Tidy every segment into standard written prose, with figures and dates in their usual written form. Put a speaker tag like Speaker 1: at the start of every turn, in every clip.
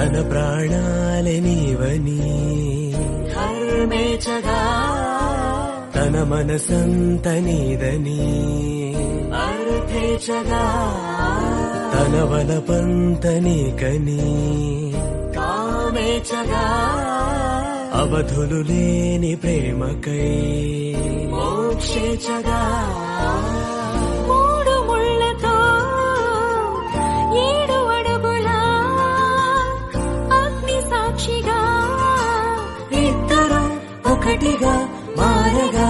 Speaker 1: తన ప్రాణాలే నీవని
Speaker 2: ధర్మేచగా
Speaker 1: తన మనసంత నీదని
Speaker 2: అర్థేచగా
Speaker 1: తన వలపంత నీకని
Speaker 2: కామేచగా
Speaker 1: అవధులు లేని ప్రేమకై
Speaker 2: మోక్షేచగా
Speaker 3: మూడు ముళ్ళతో 7 అడుగుల అగ్ని సాక్షిగా
Speaker 2: ఇద్దరు ఒకటిగా మారగా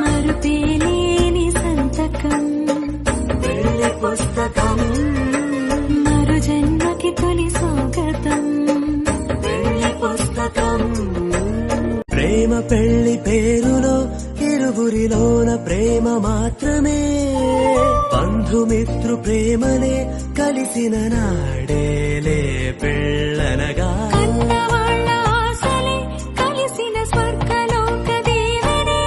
Speaker 3: మరుపేలేని సంతకం
Speaker 2: పెళ్లి పుస్తకం
Speaker 3: మరు జన్మకి తొలి స్వాగతం
Speaker 2: పెళ్లి పుస్తకం
Speaker 1: ప్రేమ పెళ్లి పేరులో ఇరువురిలోన ప్రేమ మాత్రమే బంధుమిత్రు ప్రేమనే కలిసిన నాడేలే పెళ్ళనగా
Speaker 3: కన్నవాళ్ళ ఆశలే కలిసిన స్వర్గలోక దేవనే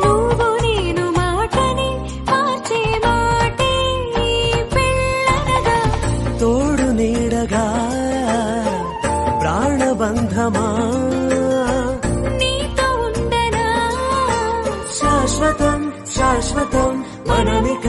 Speaker 3: నువ్వు నేను మాటని మార్చే మాటే పెళ్ళనగా
Speaker 1: తోడు నీడగా ప్రాణబంధమా
Speaker 3: నీతో ఉండనా
Speaker 2: శాశ్వతం శాశ్వతం మనమిక